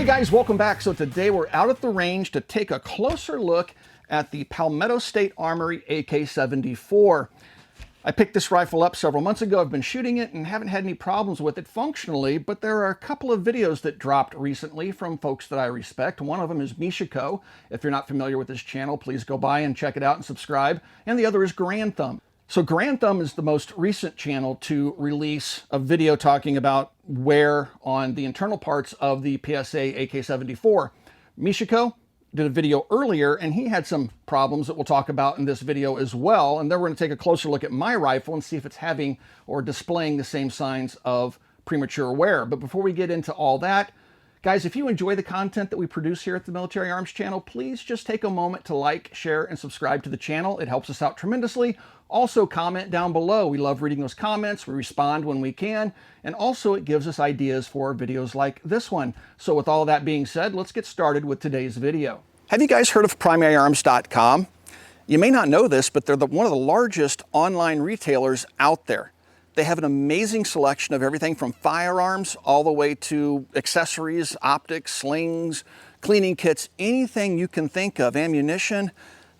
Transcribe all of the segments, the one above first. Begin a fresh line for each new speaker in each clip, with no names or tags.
Hey guys, welcome back. So today we're out at the range to take a closer look at the Palmetto State Armory AK74. I picked this rifle up several months ago. I've been shooting it and haven't had any problems with it functionally, but there are a couple of videos that dropped recently from folks that I respect. One of them is Mishaco. If you're not familiar with this channel, please go by and check it out and subscribe. And the other is Garand Thumb. So Garand Thumb is the most recent channel to release a video talking about wear on the internal parts of the PSA AK74. Mishaco did a video earlier and he had some problems that we'll talk about in this video as well. And then we're going to take a closer look at my rifle and see if it's having or displaying the same signs of premature wear. But before we get into all that, guys, if you enjoy the content that we produce here at the Military Arms channel, please just take a moment to like, share, and subscribe to the channel. It helps us out tremendously. Also, comment down below. We love reading those comments. We respond when we can. And also, it gives us ideas for videos like this one. So with all that being said, let's get started with today's video. Have you guys heard of primaryarms.com? You may not know this, but they're one of the largest online retailers out there. They have an amazing selection of everything from firearms all the way to accessories, optics, slings, cleaning kits, anything you can think of, ammunition.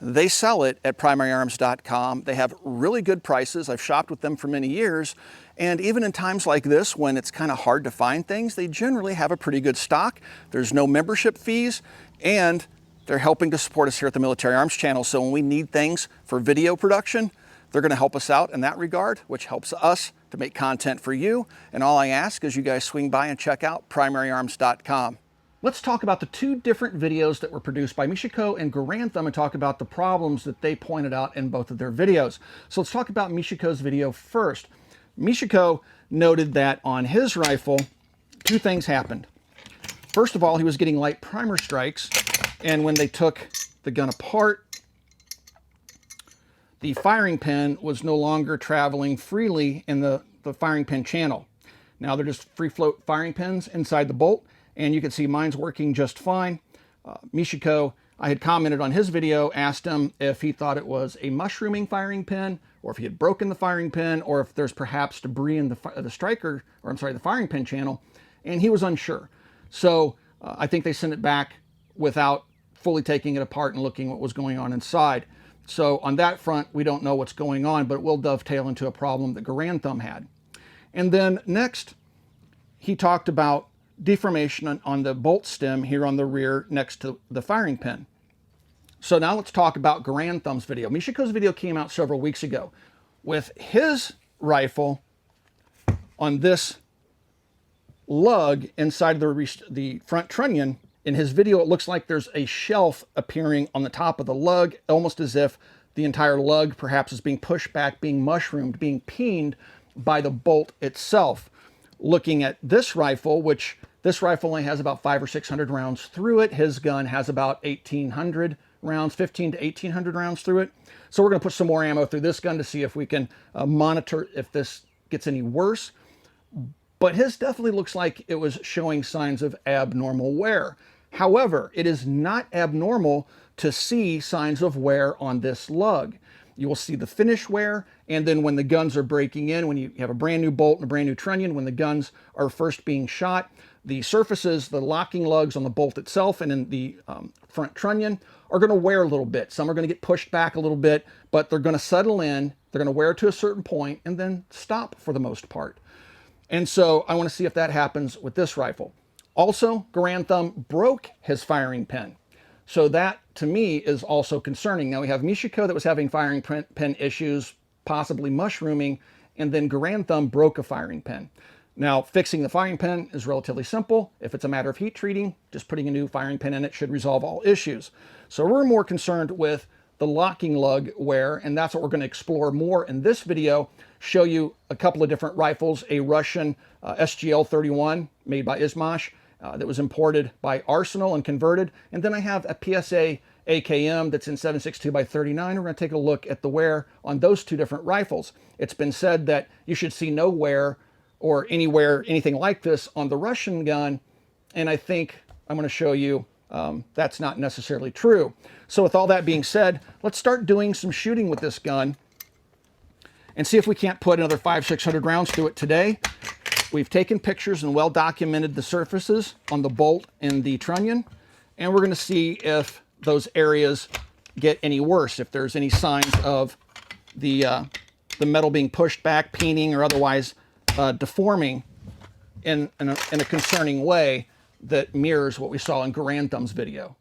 They sell it at primaryarms.com. They have really good prices. I've shopped with them for many years. And even in times like this, when it's kind of hard to find things, they generally have a pretty good stock. There's no membership fees, and they're helping to support us here at the Military Arms channel. So when we need things for video production, they're going to help us out in that regard, which helps us to make content for you. And all I ask is you guys swing by and check out primaryarms.com. Let's talk about the two different videos that were produced by Mishaco and Garand Thumb and talk about the problems that they pointed out in both of their videos. So let's talk about Mishaco's video first. Mishaco noted that on his rifle, two things happened. First of all, he was getting light primer strikes, and when they took the gun apart, the firing pin was no longer traveling freely in the firing pin channel. Now they're just free float firing pins inside the bolt, and you can see mine's working just fine. Mishaco, I had commented on his video, asked him if he thought it was a mushrooming firing pin, or if he had broken the firing pin, or if there's perhaps debris in the firing pin channel, and he was unsure. So I think they sent it back without fully taking it apart and looking what was going on inside. So on that front, we don't know what's going on, but it will dovetail into a problem that Garand Thumb had. And then next, he talked about deformation on the bolt stem here on the rear next to the firing pin. So now let's talk about Garand Thumb's video. Mishaco's video came out several weeks ago. With his rifle on this lug inside the front trunnion, in his video, it looks like there's a shelf appearing on the top of the lug, almost as if the entire lug perhaps is being pushed back, being mushroomed, being peened by the bolt itself. Looking at this rifle, which this rifle only has about 500 or 600 rounds through it. His gun has about 1,800 rounds, 15 to 1,800 rounds through it. So we're going to put some more ammo through this gun to see if we can monitor if this gets any worse. But his definitely looks like it was showing signs of abnormal wear. However, it is not abnormal to see signs of wear on this lug. You will see the finish wear, and then when the guns are breaking in, when you have a brand new bolt and a brand new trunnion, when the guns are first being shot, the surfaces, the locking lugs on the bolt itself and in the front trunnion are going to wear a little bit. Some are going to get pushed back a little bit, but they're going to settle in, they're going to wear to a certain point, and then stop for the most part. And so I want to see if that happens with this rifle. Also, Garand Thumb broke his firing pin. So that, to me, is also concerning. Now we have Mishaco that was having firing pin issues, possibly mushrooming, and then Garand Thumb broke a firing pin. Now, fixing the firing pin is relatively simple. If it's a matter of heat treating, just putting a new firing pin in it should resolve all issues. So we're more concerned with the locking lug wear, and that's what we're going to explore more in this video. Show you a couple of different rifles, a Russian SGL-31 made by Izmash that was imported by Arsenal and converted, and then I have a PSA AKM that's in 7.62 by 39. We're going to take a look at the wear on those two different rifles. It's been said that you should see no wear or anywhere anything like this on the Russian gun, and I think I'm going to show you that's not necessarily true. So with all that being said, let's start doing some shooting with this gun and see if we can't put another 500-600 rounds through it today. we've taken pictures and well documented the surfaces on the bolt and the trunnion, and we're going to see if those areas get any worse, if there's any signs of the metal being pushed back, peening, or otherwise deforming in a concerning way that mirrors what we saw in Garand Thumb's video.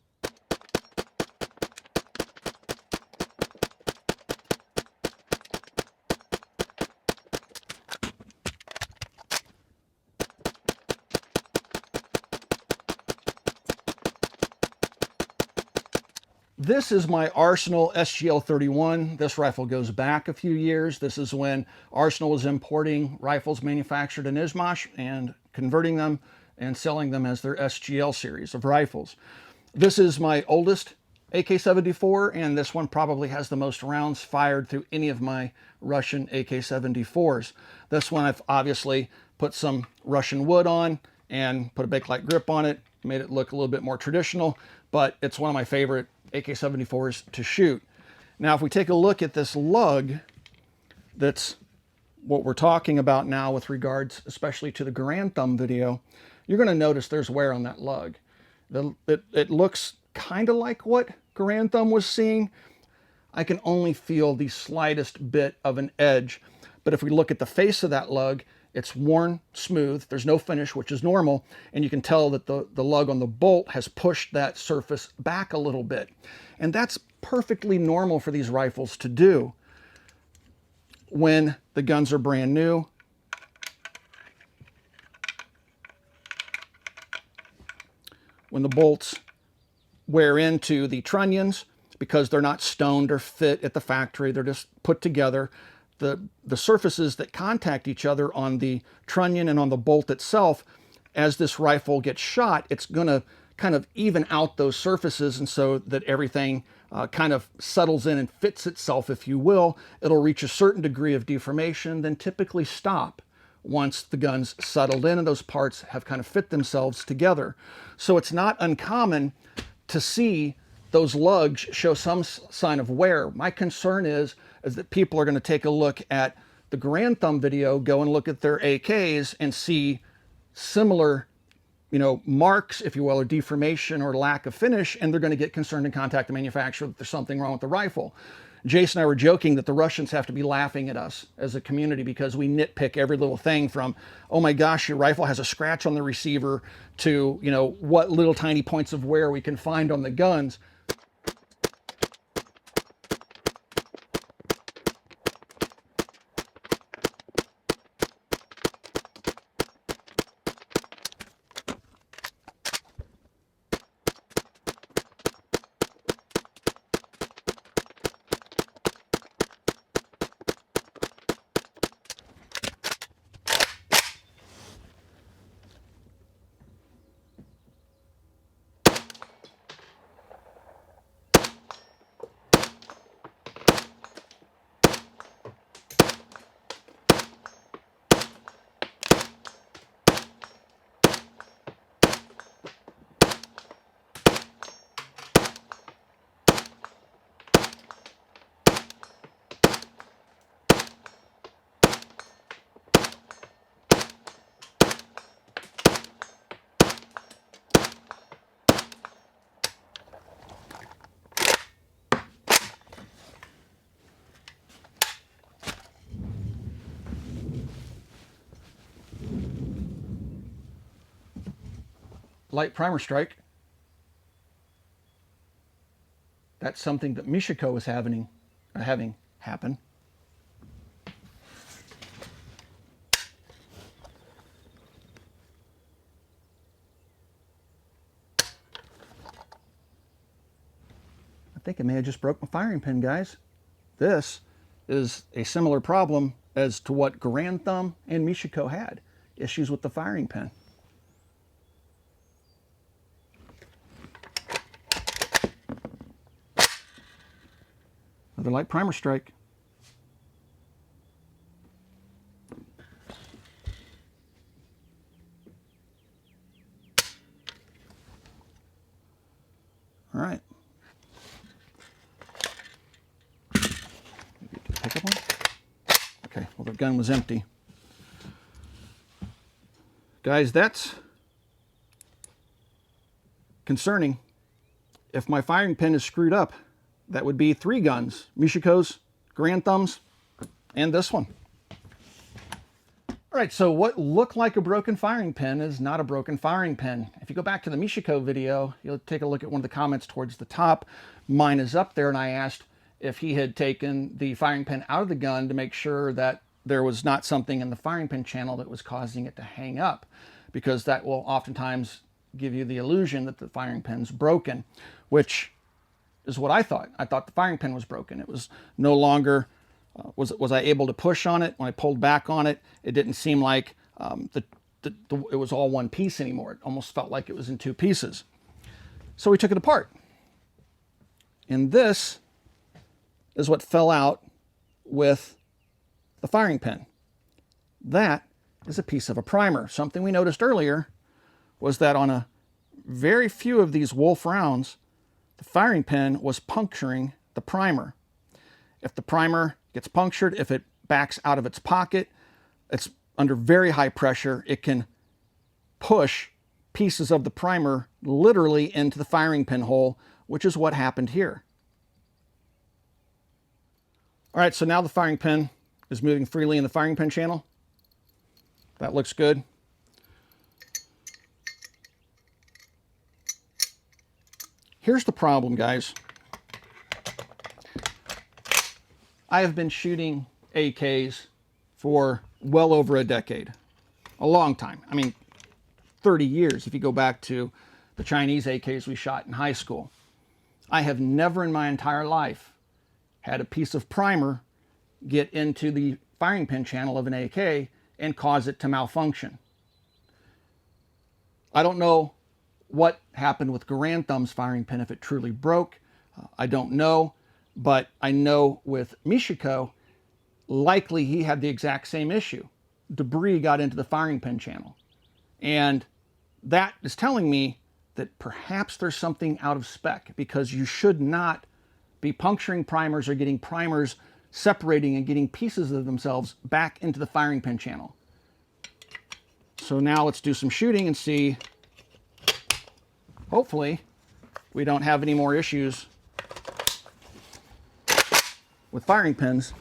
This is my Arsenal SGL-31. This rifle goes back a few years. This is when Arsenal was importing rifles manufactured in Izmash and converting them and selling them as their SGL series of rifles. This is my oldest AK-74, and this one probably has the most rounds fired through any of my Russian AK-74s. This one I've obviously put some Russian wood on and put a Bakelite grip on it, made it look a little bit more traditional, but it's one of my favorite AK-74s to shoot. Now, if we take a look at this lug, that's what we're talking about now with regards especially to the Garand Thumb video, you're going to notice there's wear on that lug. It looks kind of like what Garand Thumb was seeing. I can only feel the slightest bit of an edge, but if we look at the face of that lug, it's worn smooth. There's no finish, which is normal, and you can tell that the lug on the bolt has pushed that surface back a little bit. And that's perfectly normal for these rifles to do when the guns are brand new. When the bolts wear into the trunnions because they're not stoned or fit at the factory, they're just put together. The surfaces that contact each other on the trunnion and on the bolt itself, as this rifle gets shot, it's going to kind of even out those surfaces, and so that everything kind of settles in and fits itself, if you will. It'll reach a certain degree of deformation, then typically stop once the gun's settled in and those parts have kind of fit themselves together. So it's not uncommon to see those lugs show some sign of wear. My concern is that people are going to take a look at the Garand Thumb video, go and look at their AKs and see similar, marks, if you will, or deformation or lack of finish, and they're going to get concerned and contact the manufacturer that there's something wrong with the rifle. Jason and I were joking that the Russians have to be laughing at us as a community because we nitpick every little thing from, oh my gosh, your rifle has a scratch on the receiver, to, what little tiny points of wear we can find on the guns. Light primer strike. That's something that Mishaco is having happen. I think I may have just broke my firing pin, guys. This is a similar problem as to what Garand Thumb and Mishaco had, issues with the firing pin. Another light primer strike. All right. Maybe pick up one. Okay, well, the gun was empty. Guys, that's concerning. If my firing pin is screwed up, that would be 3 guns: Mishaco's, Garand Thumbs, and this one. All right, so what looked like a broken firing pin is not a broken firing pin. If you go back to the Mishaco video, you'll take a look at one of the comments towards the top. Mine is up there, and I asked if he had taken the firing pin out of the gun to make sure that there was not something in the firing pin channel that was causing it to hang up, because that will oftentimes give you the illusion that the firing pin's broken, which is what I thought. I thought the firing pin was broken. It was no longer... was I able to push on it? When I pulled back on it, it didn't seem like it was all one piece anymore. It almost felt like it was in 2 pieces. So we took it apart. And this is what fell out with the firing pin. That is a piece of a primer. Something we noticed earlier was that on a very few of these Wolf rounds, the firing pin was puncturing the primer. If the primer gets punctured, if it backs out of its pocket, it's under very high pressure, it can push pieces of the primer literally into the firing pin hole, which is what happened here. All right, so now the firing pin is moving freely in the firing pin channel. That looks good. Here's the problem, guys. I have been shooting AKs for well over a decade. A long time. I mean, 30 years if you go back to the Chinese AKs we shot in high school. I have never in my entire life had a piece of primer get into the firing pin channel of an AK and cause it to malfunction. I don't know what happened with Garand Thumb's firing pin, if it truly broke. I don't know. But I know with Mishaco, likely he had the exact same issue. Debris got into the firing pin channel. And that is telling me that perhaps there's something out of spec, because you should not be puncturing primers or getting primers separating and getting pieces of themselves back into the firing pin channel. So now let's do some shooting and see, hopefully, we don't have any more issues with firing pins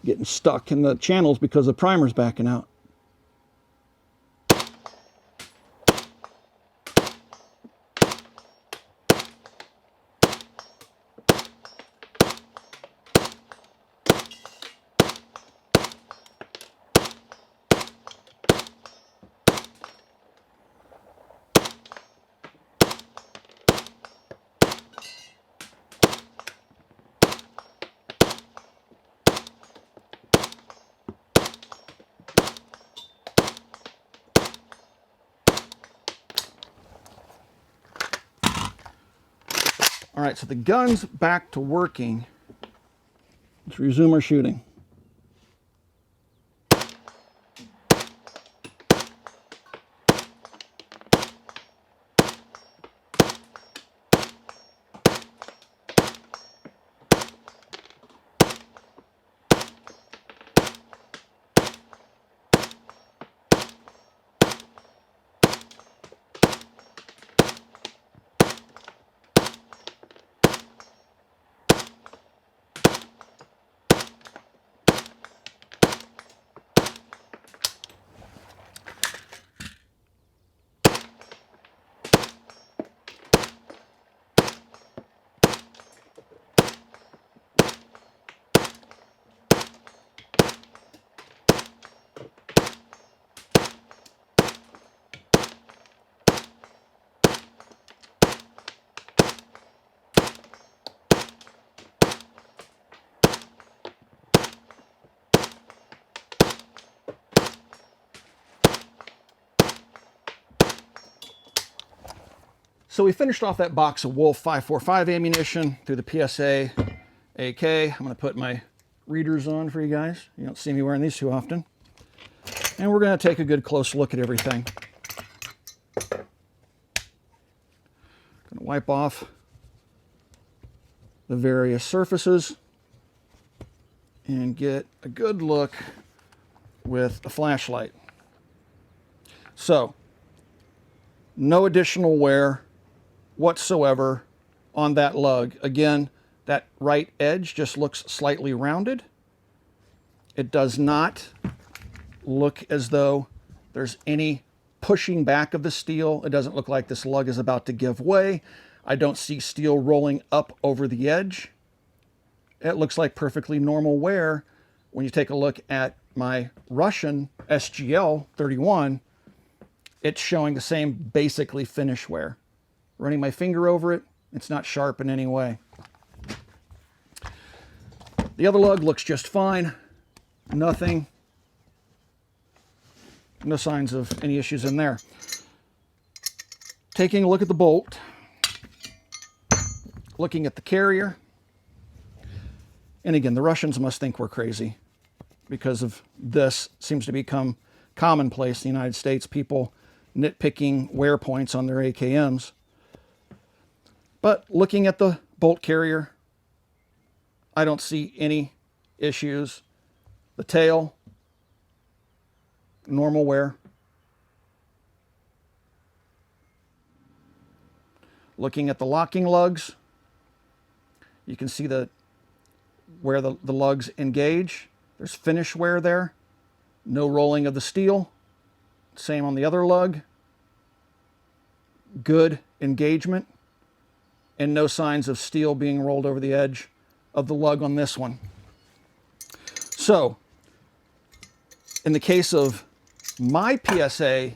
getting stuck in the channels because the primer's backing out. All right, so the gun's back to working. Let's resume our shooting. So we finished off that box of Wolf 545 ammunition through the PSA AK. I'm going to put my readers on for you guys. You don't see me wearing these too often. And we're going to take a good close look at everything. Going to wipe off the various surfaces and get a good look with a flashlight. So no additional wear whatsoever on that lug. Again, that right edge just looks slightly rounded. It does not look as though there's any pushing back of the steel. It doesn't look like this lug is about to give way. I don't see steel rolling up over the edge. It looks like perfectly normal wear. When you take a look at my Russian SGL 31, it's showing the same basically finish wear. Running my finger over it, it's not sharp in any way. The other lug looks just fine. Nothing. No signs of any issues in there. Taking a look at the bolt, looking at the carrier, and again, the Russians must think we're crazy because of this seems to become commonplace in the United States, people nitpicking wear points on their AKMs. But looking at the bolt carrier, I don't see any issues. The tail, normal wear. Looking at the locking lugs, you can see where the lugs engage. There's finish wear there. No rolling of the steel. Same on the other lug. Good engagement. And no signs of steel being rolled over the edge of the lug on this one. So, in the case of my PSA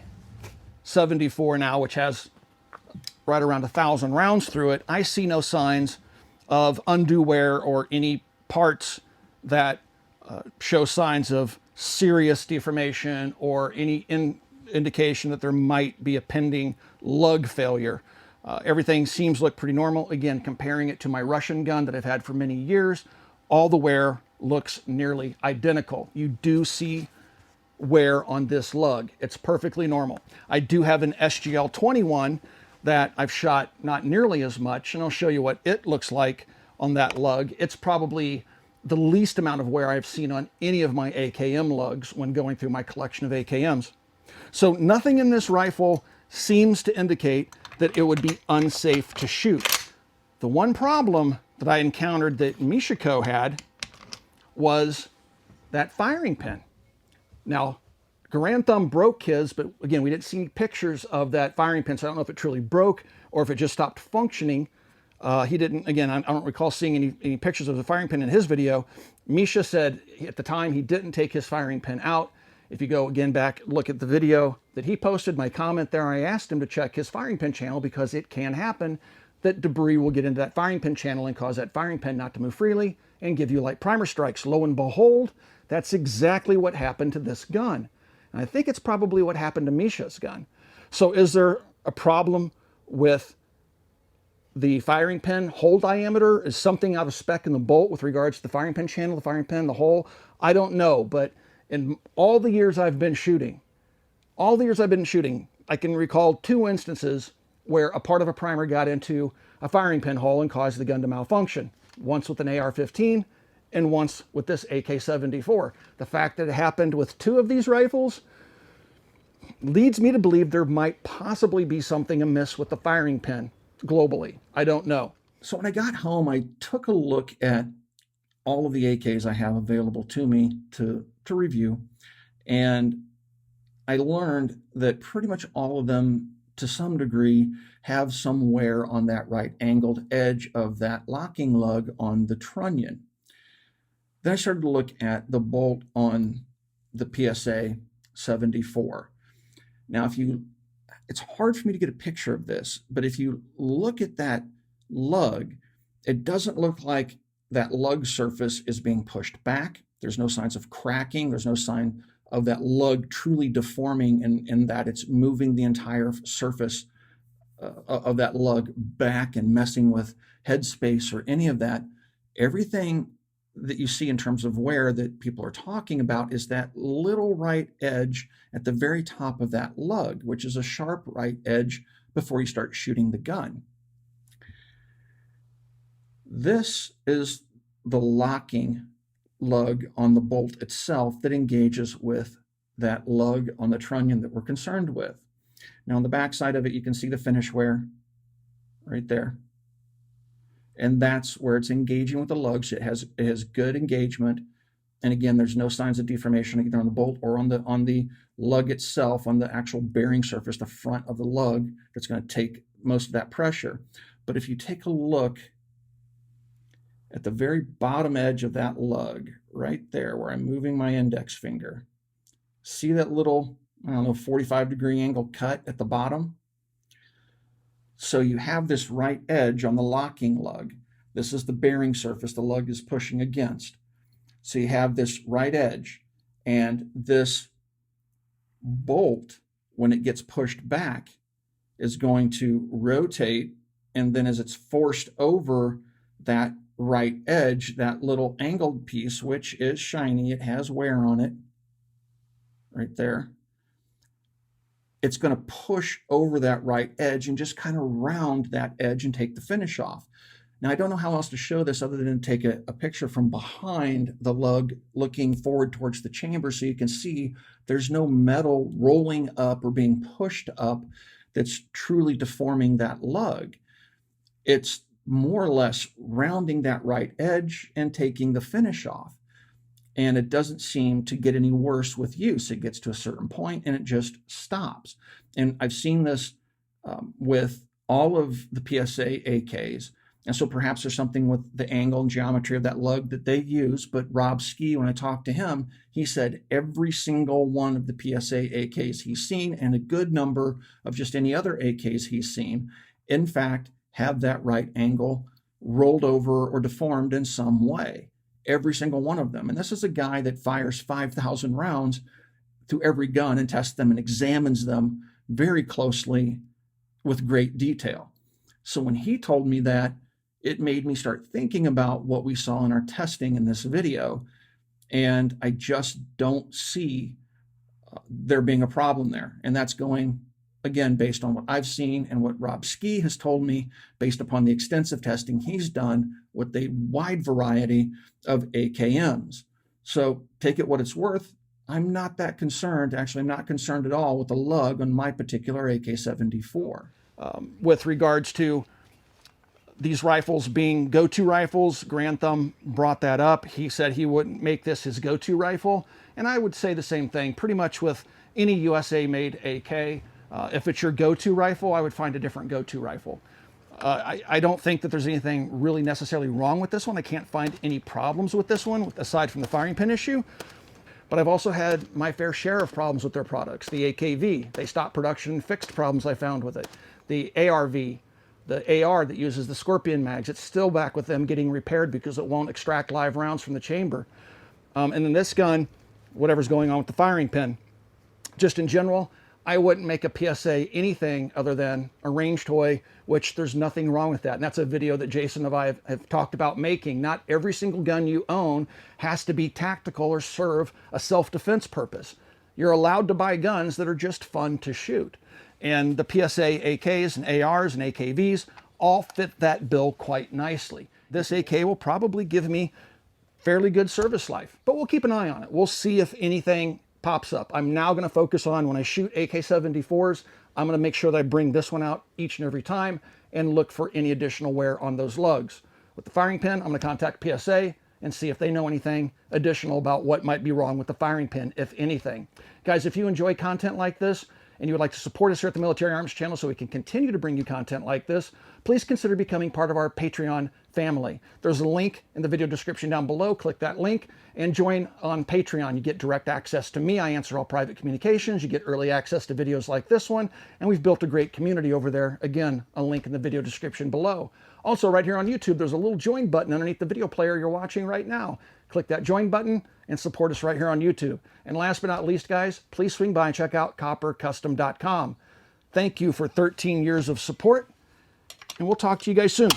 74 now, which has right around 1,000 rounds through it, I see no signs of undue wear or any parts that show signs of serious deformation or any indication that there might be a pending lug failure. Everything seems to look pretty normal. Again, comparing it to my Russian gun that I've had for many years, all the wear looks nearly identical. You do see wear on this lug. It's perfectly normal. I do have an SGL 21 that I've shot not nearly as much, and I'll show you what it looks like on that lug. It's probably the least amount of wear I've seen on any of my AKM lugs when going through my collection of AKMs. So nothing in this rifle seems to indicate that it would be unsafe to shoot. The one problem that I encountered that Mishaco had was that firing pin. Now, Garand Thumb broke his, but again, we didn't see any pictures of that firing pin, so I don't know if it truly broke or if it just stopped functioning. He didn't, again, I don't recall seeing any pictures of the firing pin in his video. Misha said at the time he didn't take his firing pin out. If you go again back, look at the video that he posted, my comment there, I asked him to check his firing pin channel because it can happen that debris will get into that firing pin channel and cause that firing pin not to move freely and give you light primer strikes. Lo and behold, that's exactly what happened to this gun. And I think it's probably what happened to Misha's gun. So is there a problem with the firing pin hole diameter? Is something out of spec in the bolt with regards to the firing pin channel, the firing pin, the hole? I don't know, but in all the years I've been shooting, I can recall 2 instances where a part of a primer got into a firing pin hole and caused the gun to malfunction. Once with an AR-15 and once with this AK-74. The fact that it happened with 2 of these rifles leads me to believe there might possibly be something amiss with the firing pin globally. I don't know. So when I got home, I took a look at all of the AKs I have available to me to review, and I learned that pretty much all of them, to some degree, have some wear on that right angled edge of that locking lug on the trunnion. Then I started to look at the bolt on the PSA 74. Now, it's hard for me to get a picture of this, but if you look at that lug, it doesn't look like that lug surface is being pushed back. There's no signs of cracking. There's no sign of that lug truly deforming in that it's moving the entire surface of that lug back and messing with headspace or any of that. Everything that you see in terms of wear that people are talking about is that little right edge at the very top of that lug, which is a sharp right edge before you start shooting the gun. This is the locking lug on the bolt itself that engages with that lug on the trunnion that we're concerned with. Now on the back side of it, you can see the finish wear right there. And that's where it's engaging with the lugs. It has good engagement. And again, there's no signs of deformation either on the bolt or on the lug itself, on the actual bearing surface, the front of the lug, that's going to take most of that pressure. But if you take a look at the very bottom edge of that lug, right there where I'm moving my index finger, see that little, I don't know, 45-degree angle cut at the bottom? So you have this right edge on the locking lug. This is the bearing surface the lug is pushing against. So you have this right edge, and this bolt, when it gets pushed back, is going to rotate, and then as it's forced over that right edge, that little angled piece, which is shiny, it has wear on it, right there, it's going to push over that right edge and just kind of round that edge and take the finish off. Now, I don't know how else to show this other than take a picture from behind the lug looking forward towards the chamber so you can see there's no metal rolling up or being pushed up that's truly deforming that lug. It's more or less rounding that right edge and taking the finish off. And it doesn't seem to get any worse with use. It gets to a certain point and it just stops. And I've seen this with all of the PSA AKs. And so perhaps there's something with the angle and geometry of that lug that they use. But Rob Ski, when I talked to him, he said every single one of the PSA AKs he's seen, and a good number of just any other AKs he's seen, in fact, have that right angle rolled over or deformed in some way. Every single one of them. And this is a guy that fires 5,000 rounds through every gun and tests them and examines them very closely with great detail. So when he told me that, it made me start thinking about what we saw in our testing in this video. And I just don't see there being a problem there. And that's going, again, based on what I've seen and what Rob Ski has told me, based upon the extensive testing he's done with a wide variety of AKMs. So take it what it's worth. I'm not that concerned. Actually, I'm not concerned at all with the lug on my particular AK-74. With regards to these rifles being go-to rifles, Garand Thumb brought that up. He said he wouldn't make this his go-to rifle. And I would say the same thing pretty much with any USA-made AK. If it's your go-to rifle, I would find a different go-to rifle. I don't think that there's anything really necessarily wrong with this one. I can't find any problems with this one, aside from the firing pin issue. But I've also had my fair share of problems with their products. The AKV, they stopped production and fixed problems I found with it. The ARV, the AR that uses the Scorpion mags, it's still back with them getting repaired because it won't extract live rounds from the chamber. And then this gun, whatever's going on with the firing pin. Just in general, I wouldn't make a PSA anything other than a range toy, which there's nothing wrong with that. And that's a video that Jason and I have talked about making. Not every single gun you own has to be tactical or serve a self-defense purpose. You're allowed to buy guns that are just fun to shoot. And the PSA AKs and ARs and AKVs all fit that bill quite nicely. This AK will probably give me fairly good service life, but we'll keep an eye on it. We'll see if anything pops up. I'm now going to focus on, when I shoot AK-74s, I'm going to make sure that I bring this one out each and every time and look for any additional wear on those lugs. With the firing pin, I'm going to contact PSA and see if they know anything additional about what might be wrong with the firing pin, if anything. Guys, if you enjoy content like this and you would like to support us here at the Military Arms channel so we can continue to bring you content like this, please consider becoming part of our Patreon family. There's a link in the video description down below. Click that link and join on Patreon. You get direct access to me. I answer all private communications. You get early access to videos like this one. And we've built a great community over there. Again, a link in the video description below. Also, right here on YouTube, there's a little join button underneath the video player you're watching right now. Click that join button and support us right here on YouTube. And last but not least, guys, please swing by and check out coppercustom.com. Thank you for 13 years of support, and we'll talk to you guys soon.